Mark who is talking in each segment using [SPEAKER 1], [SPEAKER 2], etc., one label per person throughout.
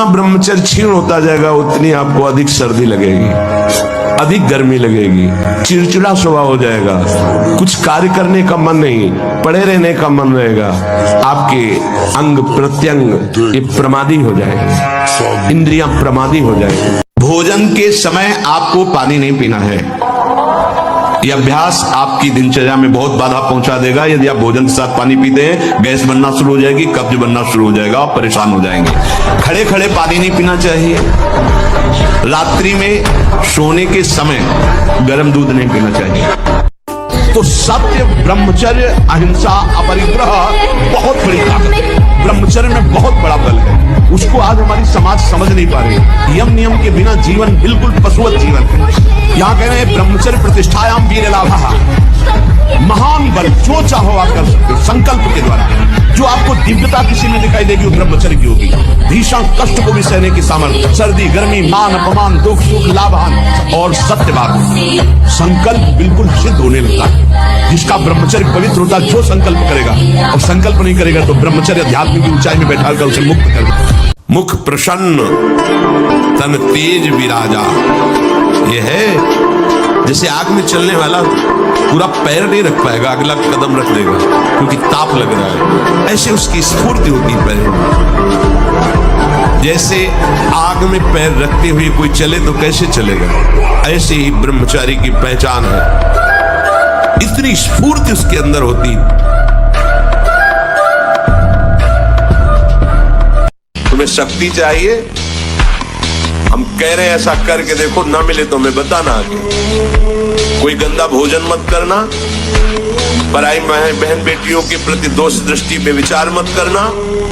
[SPEAKER 1] ब्रह्मचर्य क्षीण होता जाएगा उतनी आपको अधिक सर्दी लगेगी, अधिक गर्मी लगेगी, चिड़चिड़ा स्वभाव हो जाएगा, कुछ कार्य करने का मन नहीं, पड़े रहने का मन रहेगा, आपके अंग प्रत्यंग ये प्रमादी हो जाएंगे, इंद्रियां प्रमादी हो जाएंगी। भोजन के समय आपको पानी नहीं पीना है। यह अभ्यास आपकी दिनचर्या में बहुत बाधा पहुंचा देगा। यदि आप भोजन के साथ पानी पीते हैं, गैस बनना शुरू हो जाएगी, कब्ज बनना शुरू हो जाएगा, आप परेशान हो जाएंगे। खड़े खड़े पानी नहीं पीना चाहिए। रात्रि में सोने के समय गर्म दूध नहीं पीना चाहिए। तो सत्य, ब्रह्मचर्य, अहिंसा, अपरिग्रह बहुत बड़ी ताकत। ब्रह्मचर्य में बहुत बड़ा बल है, उसको आज हमारी समाज समझ नहीं पा रही। यम नियम के बिना जीवन बिल्कुल पशुवत जीवन है। यहाँ कह रहे हैं ब्रह्मचर्य प्रतिष्ठायाम वीर लाभः, महान बल जो चाहो आप कर सकते हो संकल्प के द्वारा। जो आपको दिव्यता किसी में दिखाई देगी वो ब्रह्मचर्य की होगी। भीषण कष्ट को भी सहने की सामर्थ्य, सर्दी गर्मी मान अपमान दुख सुख लाभान और सत्य बात, संकल्प बिल्कुल सिद्ध होने लगता है। जिसका ब्रह्मचर्य पवित्र होता है, जो संकल्प करेगा, और संकल्प नहीं करेगा तो ब्रह्मचर्य अध्यात्म की ऊंचाई में बैठा कर उसे मुक्त कर देगा। मुख प्रसन्न तन तेज विराजा, यह है जैसे आग में चलने वाला पूरा पैर नहीं रख पाएगा, अगला कदम रख देगा क्योंकि ताप लग रहा है। ऐसे उसकी स्फूर्ति होती है पैर में। जैसे आग में पैर रखते हुए कोई चले तो कैसे चलेगा, ऐसे ही ब्रह्मचारी की पहचान है। इतनी स्फूर्ति उसके अंदर होती। तुम्हें शक्ति चाहिए, हम कह रहे हैं ऐसा करके देखो, ना मिले तो हमें बताना आगे। कोई गंदा भोजन मत करना, पराई बहन बेटियों के प्रति दोष दृष्टि में विचार मत करना,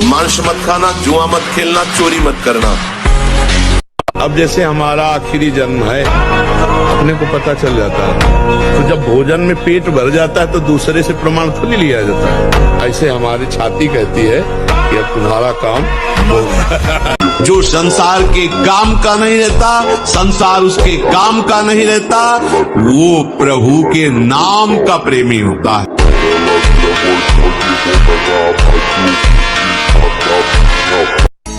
[SPEAKER 1] मांस मत खाना, जुआ मत खेलना, चोरी मत करना। अब जैसे हमारा आखिरी जन्म है, अपने को पता चल जाता है, तो जब भोजन में पेट भर जाता है तो दूसरे से प्रमाण थोड़ी लिया जाता है। ऐसे हमारी छाती कहती है कि अब तुम्हारा काम जो संसार के काम का नहीं रहता, संसार उसके काम का नहीं रहता, वो प्रभु के नाम का प्रेमी होता है।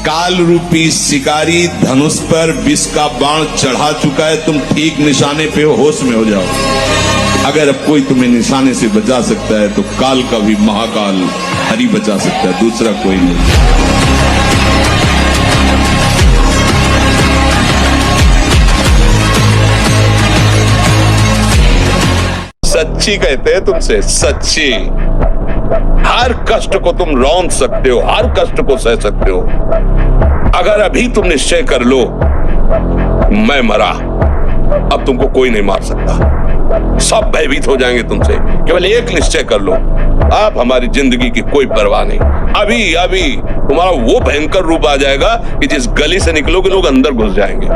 [SPEAKER 1] काल रूपी शिकारी धनुष पर विष का बाण चढ़ा चुका है, तुम ठीक निशाने पे हो, होश में हो जाओ। अगर अब कोई तुम्हें निशाने से बचा सकता है तो काल का भी महाकाल हरि बचा सकता है, दूसरा कोई नहीं। सच्ची कहते हैं तुमसे, सच्ची। हर कष्ट को तुम रौंद सकते हो, हर कष्ट को सह सकते हो। अगर अभी तुम निश्चय कर लो मैं मरा, अब तुमको कोई नहीं मार सकता, सब भयभीत हो जाएंगे तुमसे। केवल एक निश्चय कर लो, आप हमारी जिंदगी की कोई परवाह नहीं। अभी अभी तुम्हारा वो भयंकर रूप आ जाएगा कि जिस गली से निकलोगे लोग अंदर घुस जाएंगे।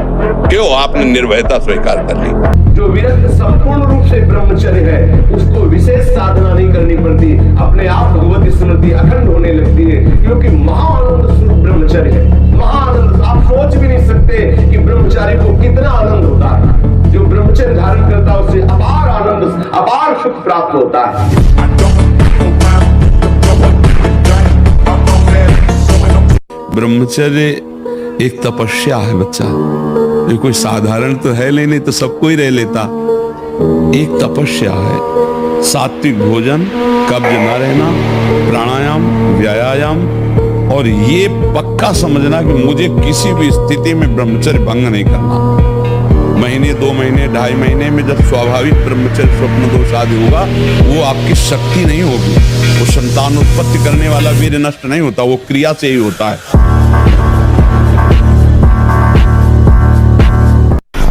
[SPEAKER 1] क्यों? आपने निर्भयता स्वीकार कर ली।
[SPEAKER 2] जो विरक्त संपूर्ण रूप से ब्रह्मचर्य है, उसको विशेष साधना नहीं करनी पड़ती, अपने आप भगवती स्मृति अखंड होने लगती है, क्योंकि महाआनंद स्वरूप ब्रह्मचर्य है। महाआनंद, आप सोच भी नहीं सकते कि ब्रह्मचारी को कितना आनंद होता है। जो ब्रह्मचर्य धारण करता है उसे अपार आनंद, अपार सुख प्राप्त होता है।
[SPEAKER 1] ब्रह्मचर्य एक तपस्या है बच्चा, ये कोई साधारण तो है नहीं तो सबको ही रह लेता। एक तपस्या है। सात्विक भोजन, कब्ज न रहना, प्राणायाम, व्यायाम, और ये पक्का समझना कि मुझे किसी भी स्थिति में ब्रह्मचर्य भंग नहीं करना। महीने 2 महीने 2.5 महीने में जब स्वाभाविक ब्रह्मचर्य स्वप्न दोष आदि होगा, वो आपकी शक्ति नहीं होगी। वो संतान उत्पत्ति करने वाला वीर्य नष्ट नहीं होता, वो क्रिया से ही होता है।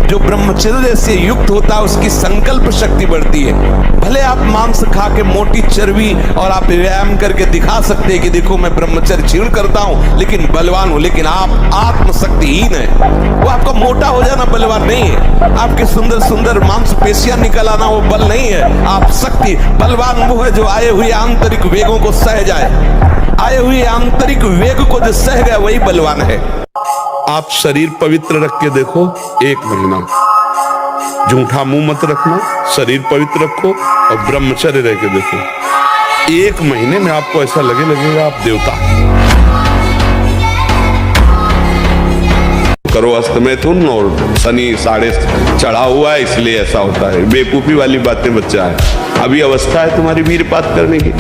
[SPEAKER 1] जो ब्रह्मचर्य से युक्त होता है उसकी संकल्प शक्ति बढ़ती है। भले आप मांस खा के मोटी चर्बी और आप व्यायाम करके दिखा सकते हैं कि देखो मैं ब्रह्मचर्य क्षीण करता हूं लेकिन बलवान हूं, लेकिन आप आत्मशक्तिहीन है। वो आपका मोटा हो जाना बलवान नहीं है, आपके सुंदर सुंदर मांसपेशियां निकल आना वो बल नहीं है। आप शक्ति, बलवान वो है जो आए हुए आंतरिक वेगों को सह जाए। आए हुए आंतरिक वेग को जो सह गया वही बलवान है। आप शरीर पवित्र रख के देखो, 1 महीना झूठा मुंह मत रखना, शरीर पवित्र रखो और ब्रह्मचर्य रह के देखो। 1 महीने में आपको ऐसा लगेगा आप देवता।
[SPEAKER 3] करो अस्त मिथुन और शनि साढ़े चढ़ा हुआ है इसलिए ऐसा होता है। बेवकूफी वाली बातें बच्चा है। अभी अवस्था है तुम्हारी वीरपात करने की।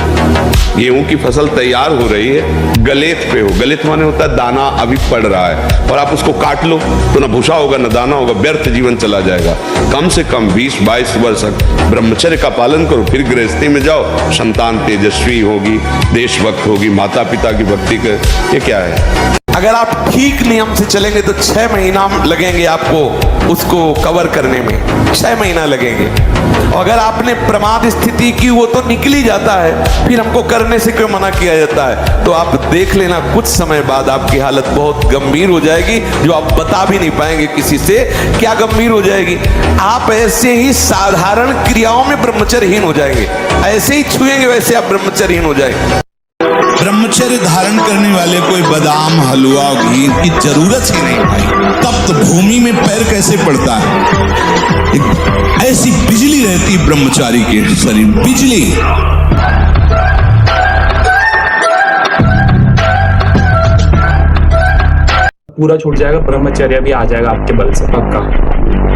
[SPEAKER 3] गेहूं की फसल तैयार हो रही है, गलेत पे हो। गलेत माने होता है दाना अभी पड़ रहा है और आप उसको काट लो तो ना भूसा होगा ना दाना होगा, व्यर्थ जीवन चला जाएगा। कम से कम 20-22 वर्ष ब्रह्मचर्य का पालन करो, फिर गृहस्थी में जाओ। संतान तेजस्वी होगी, देशभक्त होगी, माता पिता की भक्ति कर। ये क्या है?
[SPEAKER 4] अगर आप ठीक नियम से चलेंगे तो 6 महीना लगेंगे आपको उसको कवर करने में, 6 महीना लगेंगे। और अगर आपने प्रमाद स्थिति की वो तो निकल ही जाता है, फिर हमको करने से क्यों मना किया जाता है? तो आप देख लेना कुछ समय बाद आपकी हालत बहुत गंभीर हो जाएगी, जो आप बता भी नहीं पाएंगे किसी से। क्या गंभीर हो जाएगी? आप ऐसे ही साधारण क्रियाओं में ब्रह्मचर्यहीन हो जाएंगे, ऐसे ही छुएंगे वैसे आप ब्रह्मचर्यहीन हो जाएंगे।
[SPEAKER 5] ब्रह्मचर्य धारण करने वाले कोई बादाम हलवा घी की जरूरत ही नहीं भाई। तप्त भूमि में पैर कैसे पड़ता है? एक ऐसी बिजली रहती ब्रह्मचारी के शरीर, बिजली।
[SPEAKER 6] पूरा छूट जाएगा, ब्रह्मचर्य भी आ जाएगा आपके बल से पक्का।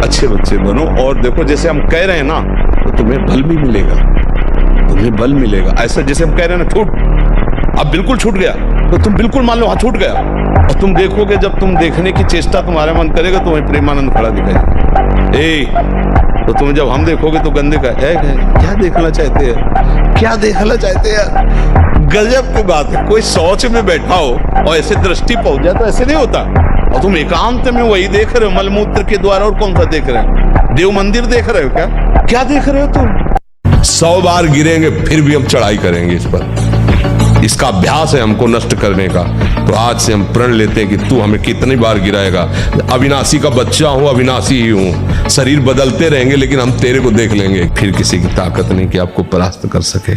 [SPEAKER 3] अच्छे बच्चे बनो और देखो जैसे हम कह रहे हैं ना तो तुम्हें बल भी मिलेगा, तुम्हें बल मिलेगा। ऐसा जैसे हम कह रहे हैं ना छूट, अब बिल्कुल छूट गया तो तुम बिल्कुल मान लो हाँ छूट गया। और तुम देखोगे जब तुम देखने की चेष्टा तुम्हारा मन करेगा तुम्हें प्रेमानंद खड़ा दिखाएगा। तो तुम्हें जब हम देखोगे तो गंदे का है क्या देखना चाहते हैं, क्या देखना चाहते हैं? गजब की बात है। कोई शौच में बैठा हो और ऐसे दृष्टि पहुंच जाए तो ऐसे नहीं होता। और तुम एकांत में वही देख रहे हो, मलमूत्र के द्वारा। और कौन सा देख रहे हो? देव मंदिर देख रहे हो क्या? क्या देख रहे हो तुम?
[SPEAKER 1] 100 बार गिरेंगे फिर भी हम चढ़ाई करेंगे इस पर। इसका अभ्यास है हमको नष्ट करने का। तो आज से हम प्रण लेते हैं कि तू हमें कितनी बार गिराएगा। अविनाशी का बच्चा हूं, अविनाशी ही हूं। शरीर बदलते रहेंगे लेकिन हम तेरे को देख लेंगे। फिर किसी की ताकत नहीं कि आपको परास्त कर सके।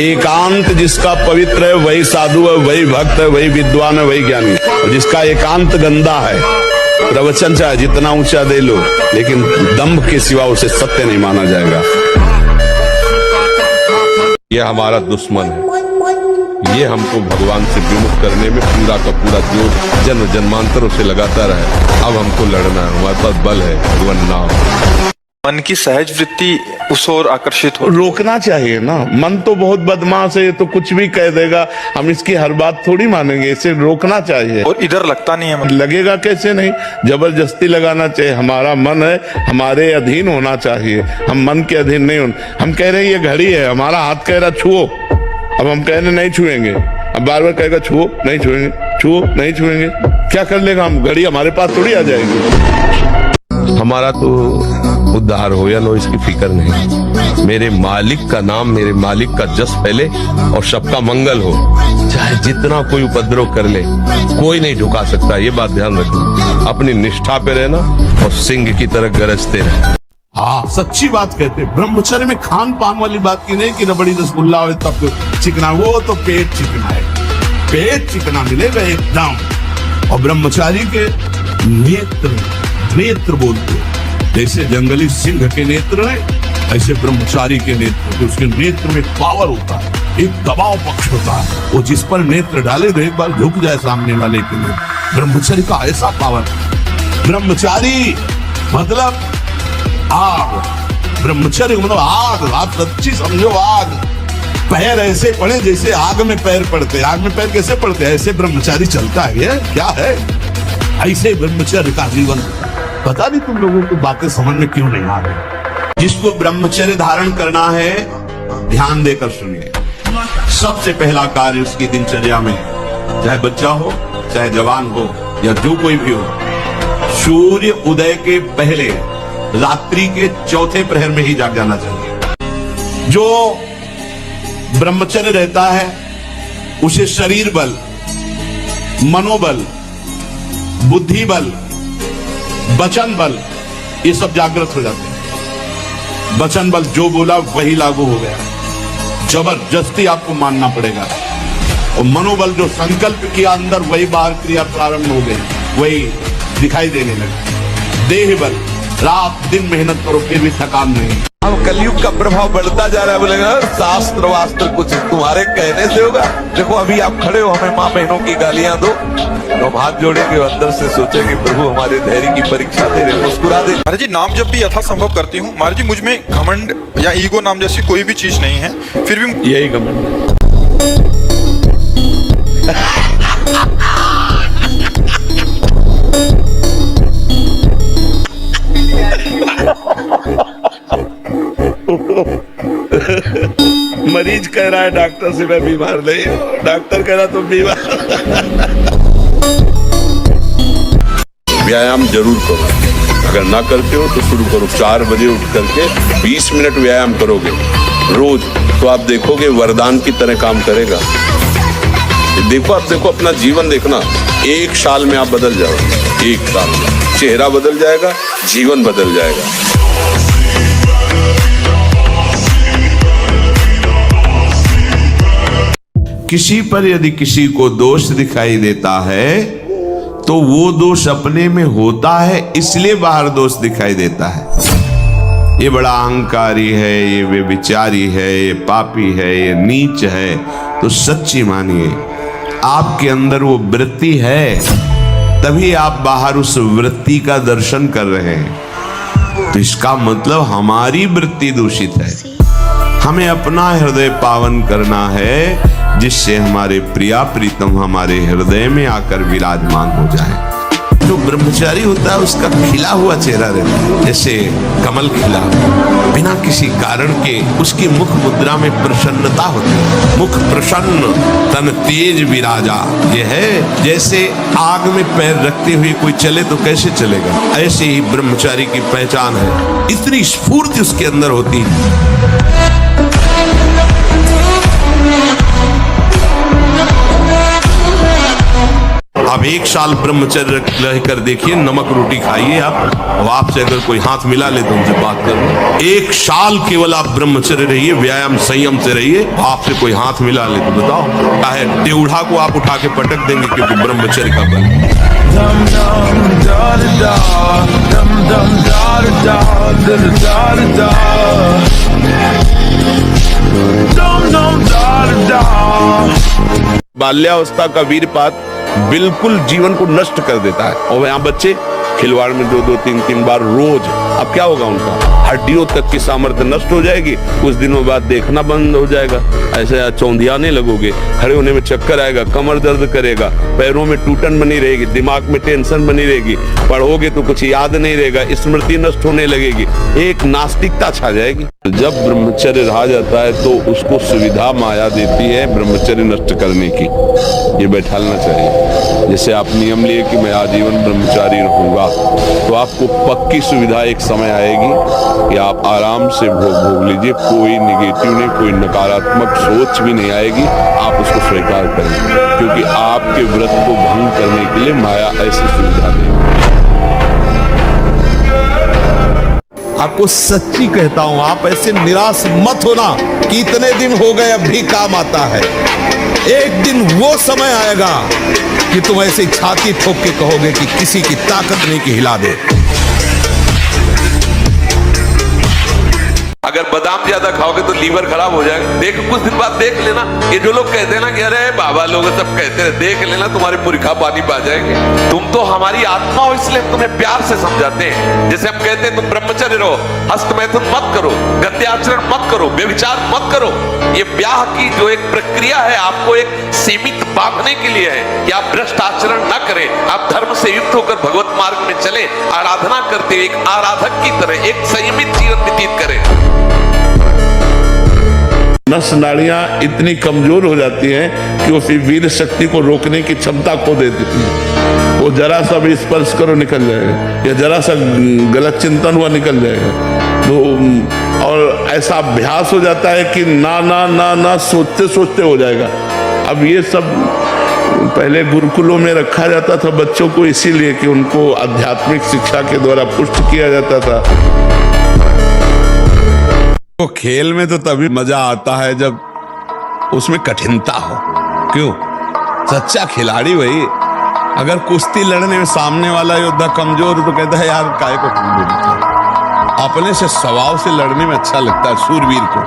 [SPEAKER 3] एकांत जिसका पवित्र है वही साधु है, वही भक्त है, वही विद्वान है, वही ज्ञानी। और जिसका एकांत गंदा है, प्रवचन चाहे जितना ऊंचा दे लो लेकिन दंभ के सिवा उसे सत्य नहीं माना जाएगा। यह हमारा दुश्मन है। ये हमको भगवान से विमुख करने में पूरा का पूरा जोर जन्म जन्मांतरों से लगाता रहे। अब हमको लड़ना है, हमारे पास बल है, भगवान नाम।
[SPEAKER 7] मन की सहज वृत्ति उस ओर आकर्षित हो।
[SPEAKER 3] रोकना चाहिए ना। मन तो बहुत बदमाश है, तो कुछ भी कह देगा, हम इसकी हर बात थोड़ी मानेंगे। इसे रोकना चाहिए।
[SPEAKER 7] और इधर लगता नहीं है मन।
[SPEAKER 3] लगेगा कैसे नहीं? जबरदस्ती लगाना चाहिए। हमारा मन है, हमारे अधीन होना चाहिए। हम मन के अधीन नहीं होना। हम कह रहे हैं ये घड़ी है, हमारा हाथ कह रहा छुओ, अब हम कह रहे नहीं छुएंगे। अब बार बार कहेगा छुओ, नहीं छुएंगे, छुओ, नहीं छुएंगे। क्या कर लेगा हम? घड़ी हमारे पास थोड़ी आ जाएगी।
[SPEAKER 1] हमारा तो उद्धार हो या नो इसकी फिक्र नहीं। मेरे मालिक का नाम, मेरे मालिक का जस फैले और सबका मंगल हो। चाहे जितना कोई उपद्रव कर ले, कोई नहीं झुका सकता। ये बात ध्यान रखना। अपनी निष्ठा पे रहना और सिंह की तरह गरजते रहना।
[SPEAKER 5] हाँ, सच्ची बात कहते हैं। ब्रह्मचर्य में खान पान वाली बात की नहीं कि न बड़ी रसगुल्ला हो तब चिकना, वो तो पेट चिकना है। पेट चिकना मिलेगा एकदम। और ब्रह्मचारी के नेत्र, नेत्र बोलते हैं। जैसे जंगली सिंह के नेत्र है, ऐसे ब्रह्मचारी के नेत्र। उसके नेत्र में पावर होता है, एक दबाव पक्ष होता है। वो जिस पर नेत्र डाले तो एक बार झुक जाए सामने वाले के लिए। ब्रह्मचारी का ऐसा पावर। ब्रह्मचारी मतलब आग। ब्रह्मचर्य मतलब आग। आप सच्ची समझो आग। पैर ऐसे पड़े जैसे आग में पैर पड़ते। आग में पैर कैसे पड़ते? ऐसे ब्रह्मचारी चलता है। ये क्या है? ऐसे ब्रह्मचर्य का जीवन। पता नहीं तुम लोगों को बातें समझ में क्यों नहीं आ रही। जिसको ब्रह्मचर्य धारण करना है, ध्यान देकर सुनिए। सबसे पहला कार्य उसकी दिनचर्या में, चाहे बच्चा हो, चाहे जवान हो, या जो कोई भी हो, सूर्य उदय के पहले रात्रि के चौथे प्रहर में ही जाग जाना चाहिए। जो ब्रह्मचर्य रहता है उसे शरीर बल, मनोबल, बुद्धि बल, वचन बल, ये सब जागृत हो जाते हैं। वचन बल जो बोला वही लागू हो गया। जबरदस्ती आपको मानना पड़ेगा। और मनोबल जो संकल्प किया अंदर वही बाहर क्रिया प्रारंभ हो गई, वही दिखाई देने लगा। देह बल, रात दिन मेहनत करो फिर भी थकान नहीं।
[SPEAKER 4] अब कलयुग का प्रभाव बढ़ता जा रहा है। बोलेगा शास्त्र वास्त्र कुछ तुम्हारे कहने से होगा। देखो अभी आप खड़े हो, हमें माँ बहनों की गालियां दो तो हम हाथ जोड़ेंगे, अंदर से सोचेंगे प्रभु हमारे धैर्य की परीक्षा दे रहे, मुस्कुरा दे।
[SPEAKER 7] महाराज जी नाम जब भी यथासंभव करती हूँ महाराज जी, मुझ में घमंड या ईगो नाम जैसी कोई भी चीज नहीं है, फिर भी
[SPEAKER 3] यही घमंड। मरीज कह रहा है डॉक्टर से मैं बीमार नहीं, डॉक्टर कह रहा तुम बीमार। व्यायाम जरूर करो, अगर ना करते हो तो शुरू करो। 4 बजे उठ करके 20 मिनट व्यायाम करोगे रोज तो आप देखोगे वरदान की तरह काम करेगा। देखो आप देखो अपना जीवन देखना, 1 साल में आप बदल जाओगे। 1 साल में चेहरा बदल जाएगा, जीवन बदल जाएगा।
[SPEAKER 1] किसी पर यदि किसी को दोष दिखाई देता है तो वो दोष अपने में होता है, इसलिए बाहर दोष दिखाई देता है। ये बड़ा अहंकारी है, ये व्यभिचारी है, ये पापी है, ये नीच है, तो सच्ची मानिए आपके अंदर वो वृत्ति है, तभी आप बाहर उस वृत्ति का दर्शन कर रहे हैं। तो इसका मतलब हमारी वृत्ति दूषित है। हमें अपना हृदय पावन करना है, जिससे हमारे प्रिया प्रीतम हमारे हृदय में आकर विराजमान हो जाए। जो ब्रह्मचारी होता है उसका खिला हुआ चेहरा रहता है, जैसे कमल खिला, बिना किसी कारण के उसकी मुख मुद्रा में प्रसन्नता होती है। मुख प्रसन्न तन तेज विराजा, ये है जैसे आग में पैर रखते हुए कोई चले तो कैसे चलेगा, ऐसे ही ब्रह्मचारी की पहचान है। इतनी स्फूर्ति उसके अंदर होती है। अब 1 साल ब्रह्मचर्य रहकर देखिए, नमक रोटी खाइए आप, और आपसे अगर कोई हाथ मिला ले तो उनसे बात कर। 1 साल केवल आप ब्रह्मचर्य रहिए, व्यायाम संयम से रहिए, आपसे कोई हाथ मिला ले तो बताओ, चाहे टेढ़ा को आप उठा के पटक देंगे, क्योंकि ब्रह्मचर्य का बल।
[SPEAKER 3] बाल्यावस्था का वीरपात बिल्कुल जीवन को नष्ट कर देता है। और यहाँ बच्चे खिलवाड़ में 2-2, 3-3 बार रोज, अब क्या होगा उनका, हड्डियों तक की सामर्थ्य नष्ट हो जाएगी। कुछ दिनों बाद देखना बंद हो जाएगा, ऐसे चौंधियाने लगोगे, खड़े होने में चक्कर आएगा, कमर दर्द करेगा, पैरों में टूटन बनी रहेगी, दिमाग में टेंशन बनी रहेगी, पढ़ोगे तो कुछ याद नहीं रहेगा, स्मृति नष्ट होने लगेगी, एक नास्तिकता छा जाएगी। जब ब्रह्मचर्य रहा जाता है तो उसको सुविधा माया देती है ब्रह्मचर्य नष्ट करने की, ये बैठालना चाहिए। जैसे आप नियम लिए कि मैं आजीवन ब्रह्मचारी रहूंगा, तो आपको पक्की सुविधा एक समय आएगी कि आप आराम से भोग लीजिए, कोई निगेटिव नहीं, कोई नकारात्मक सोच भी नहीं आएगी, आप उसको स्वीकार करेंगे, क्योंकि आपके व्रत को भंग करने के लिए माया ऐसी सुविधा देगी।
[SPEAKER 5] आपको सच्ची कहता हूं, आप ऐसे निराश मत होना कि इतने दिन हो गए अब भी काम आता है। एक दिन वो समय आएगा कि तुम ऐसे छाती ठोक के कहोगे कि किसी की ताकत नहीं कि हिला दे।
[SPEAKER 4] अगर बादाम ज्यादा खाओगे तो लीवर खराब हो जाएगा। देख कुछ दिन बाद देख लेना, ये जो लोग कहते हैं ना कि अरे बाबा लोग सब कहते हैं, देख लेना तुम्हारे मुर्खा पानी पा जाएंगे। तुम तो हमारी आत्मा हो, इसलिए हम तुम्हें प्यार से समझाते हैं। जैसे हम कहते हैं तुम ब्रह्मचर्य रहो, हस्त मैथुन मत करो, गत्याचरण मत करो, व्यभिचार मत करो। ये ब्याह की जो एक प्रक्रिया है आपको एक सीमित बांधने के लिए है कि आप भ्रष्ट आचरण न करें, आप धर्म से युक्त होकर भगवत मार्ग में चले, आराधना करते एक आराधक की तरह एक संयमित जीवन व्यतीत करें।
[SPEAKER 3] नस नाड़ियां इतनी कमजोर हो जाती हैं कि वो फिर वीर शक्ति को रोकने की क्षमता खो देती है। वो जरा सा भी स्पर्श करो निकल जाएगा, या जरा सा गलत चिंतन हुआ निकल जाएगा। तो और ऐसा अभ्यास हो जाता है कि ना ना ना ना सोचते सोचते हो जाएगा। अब ये सब पहले गुरुकुलों में रखा जाता था बच्चों को, इसीलिए कि उनको आध्यात्मिक शिक्षा के द्वारा पुष्ट किया जाता था।
[SPEAKER 1] तो खेल में तो तभी मजा आता है जब उसमें कठिनता हो। क्यों? सच्चा खिलाड़ी वही, अगर कुश्ती लड़ने में सामने वाला योद्धा कमजोर तो कहता है यार काय को
[SPEAKER 3] अपने से स्वभाव से लड़ने में अच्छा लगता है सूरवीर को।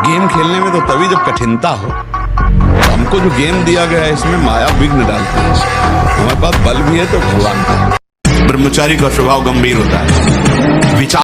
[SPEAKER 3] गेम खेलने में तो तभी जब कठिनता हो। हमको जो गेम दिया गया है इसमें माया विघ्न डालती है। हमारे पास बल भी है तो भगवान का।
[SPEAKER 5] ब्रह्मचारी का स्वभाव गंभीर होता है, विचार